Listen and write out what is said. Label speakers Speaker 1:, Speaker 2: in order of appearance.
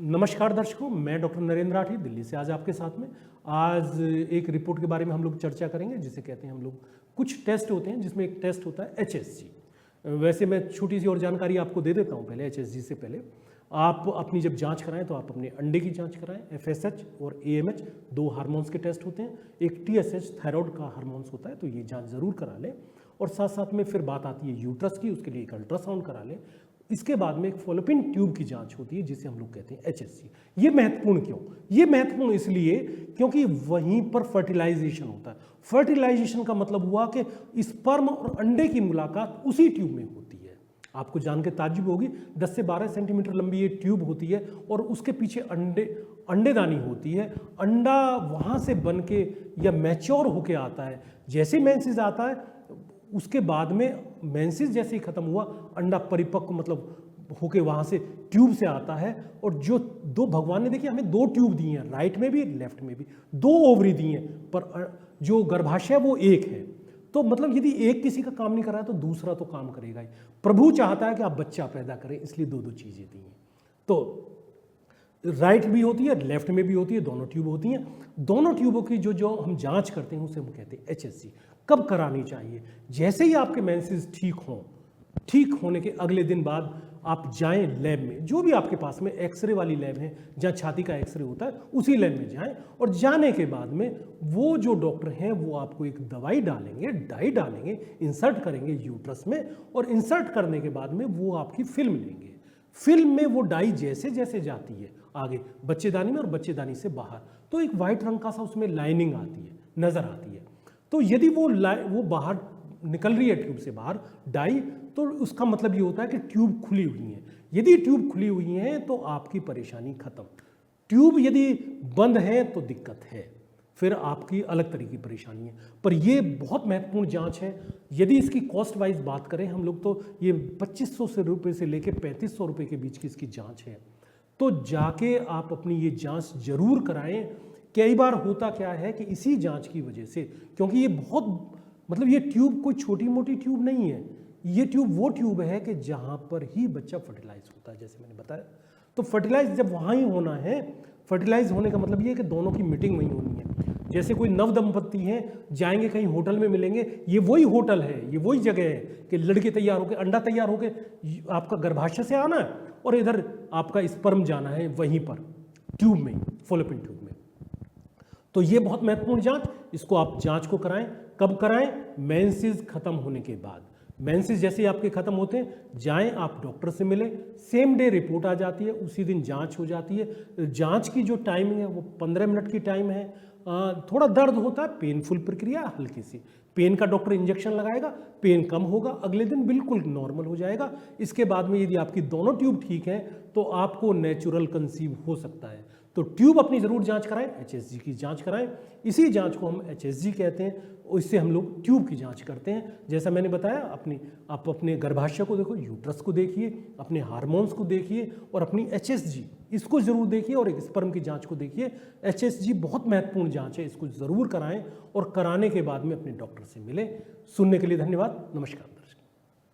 Speaker 1: नमस्कार दर्शकों, मैं डॉक्टर नरेंद्र राठी दिल्ली से आज आपके साथ में। आज एक रिपोर्ट के बारे में हम लोग चर्चा करेंगे जिसे कहते हैं हम लोग कुछ टेस्ट होते हैं, जिसमें एक टेस्ट होता है HSG। वैसे मैं छोटी सी और जानकारी आपको दे देता हूँ पहले। HSG से पहले आप अपनी जब जांच कराएं तो आप अपने अंडे की जांच कराएं। FSH और AMH दो हार्मोन्स के टेस्ट होते हैं। एक TSH थायराइड का हार्मोन्स होता है, तो ये जांच ज़रूर करा लें। और साथ साथ में फिर बात आती है यूट्रस की, उसके लिए एक अल्ट्रासाउंड करा लें। इसके बाद में एक फॉलोपिन ट्यूब की जांच होती है जिसे हम लोग कहते हैं HSG। ये महत्वपूर्ण क्यों? ये महत्वपूर्ण इसलिए क्योंकि वहीं पर फर्टिलाइजेशन होता है। फर्टिलाइजेशन का मतलब हुआ कि स्पर्म और अंडे की मुलाकात उसी ट्यूब में होती है। आपको जान के ताज्जुब होगी, 10 से 12 सेंटीमीटर लंबी ये ट्यूब होती है और उसके पीछे अंडेदानी होती है। अंडा वहाँ से बन के या मैच्योर होके आता है। जैसे मेंसेस आता है उसके बाद में मेंसेस जैसे ही खत्म हुआ, अंडा परिपक्व मतलब होके वहाँ से ट्यूब से आता है। और जो दो भगवान ने देखिए हमें दो ट्यूब दी हैं, राइट में भी लेफ्ट में भी, दो ओवरी दी हैं, पर जो गर्भाशय वो एक है। तो मतलब यदि एक किसी का काम नहीं कर रहा है तो दूसरा तो काम करेगा ही। प्रभु चाहता है कि आप बच्चा पैदा करें, इसलिए दो दो चीज़ें दी हैं। तो राइट भी होती है, लेफ्ट में भी होती है, दोनों ट्यूब होती हैं। दोनों ट्यूबों की जो हम जांच करते हैं उसे हम कहते हैं HSG। कब करानी चाहिए? जैसे ही आपके मेंसेस ठीक हों, ठीक होने के अगले दिन बाद आप जाएं लैब में, जो भी आपके पास में एक्सरे वाली लैब है जहाँ छाती का एक्सरे होता है, उसी लैब में जाएं। और जाने के बाद में वो जो डॉक्टर हैं वो आपको एक दवाई डालेंगे, डाई डालेंगे, इंसर्ट करेंगे यूट्रस में। और इंसर्ट करने के बाद में वो आपकी फिल्म लेंगे। फिल्म में वो डाई जैसे जैसे जाती है आगे बच्चेदानी में और बच्चेदानी से बाहर, तो एक वाइट रंग का सा उसमें लाइनिंग आती है, नजर आती है। तो यदि वो बाहर निकल रही है ट्यूब से बाहर डाई, तो उसका मतलब ये होता है कि ट्यूब खुली हुई है। यदि ट्यूब खुली हुई है तो आपकी परेशानी खत्म। ट्यूब यदि बंद है तो दिक्कत है, फिर आपकी अलग तरह की परेशानी है। पर ये बहुत महत्वपूर्ण जांच है। यदि इसकी कॉस्ट वाइज बात करें हम लोग, तो ये 2500 रुपये से लेकर 3500 रुपये के बीच की इसकी जांच है। तो जाके आप अपनी ये जांच जरूर कराएं। कई बार होता क्या है कि इसी जांच की वजह से, क्योंकि ये बहुत मतलब ये ट्यूब कोई छोटी मोटी ट्यूब नहीं है। ये ट्यूब वो ट्यूब है कि जहाँ पर ही बच्चा फर्टिलाइज होता है, जैसे मैंने बताया। तो फर्टिलाइज जब वहाँ ही होना है, फर्टिलाइज होने का मतलब ये है कि दोनों की मीटिंग वहीं होनी है। जैसे कोई नव दंपत्ति हैं, जाएंगे कहीं होटल में मिलेंगे, ये वही होटल है, ये वही जगह है कि लड़के तैयार होकर, अंडा तैयार होकर आपका गर्भाशय से आना है और इधर आपका स्पर्म जाना है वहीं पर ट्यूब में, फॉलोपिन ट्यूब में। तो ये बहुत महत्वपूर्ण जांच, इसको आप जांच को कराएं। कब कराएं? मेंसेस खत्म होने के बाद। मेंसेस जैसे ही आपके खत्म होते हैं, जाएं आप डॉक्टर से मिलें। सेम डे रिपोर्ट आ जाती है, उसी दिन जांच हो जाती है। जांच की जो टाइमिंग है वो 15 मिनट की टाइम है। थोड़ा दर्द होता है, पेनफुल प्रक्रिया हल्की सी, पेन का डॉक्टर इंजेक्शन लगाएगा, पेन कम होगा, अगले दिन बिल्कुल नॉर्मल हो जाएगा। इसके बाद में यदि आपकी दोनों ट्यूब ठीक हैं तो आपको नेचुरल कंसीव हो सकता है। तो ट्यूब अपनी ज़रूर जांच कराएं, HSG की जांच कराएं। इसी जांच को हम HSG कहते हैं, इससे हम लोग ट्यूब की जांच करते हैं। जैसा मैंने बताया, आप अपने गर्भाशय को देखो, यूट्रस को देखिए, अपने हार्मोन्स को देखिए और अपनी HSG इसको ज़रूर देखिए, और एक स्पर्म की जांच को देखिए। HSG बहुत महत्वपूर्ण जांच है, इसको ज़रूर कराएं और कराने के बाद में अपने डॉक्टर से मिलें। सुनने के लिए धन्यवाद। नमस्कार।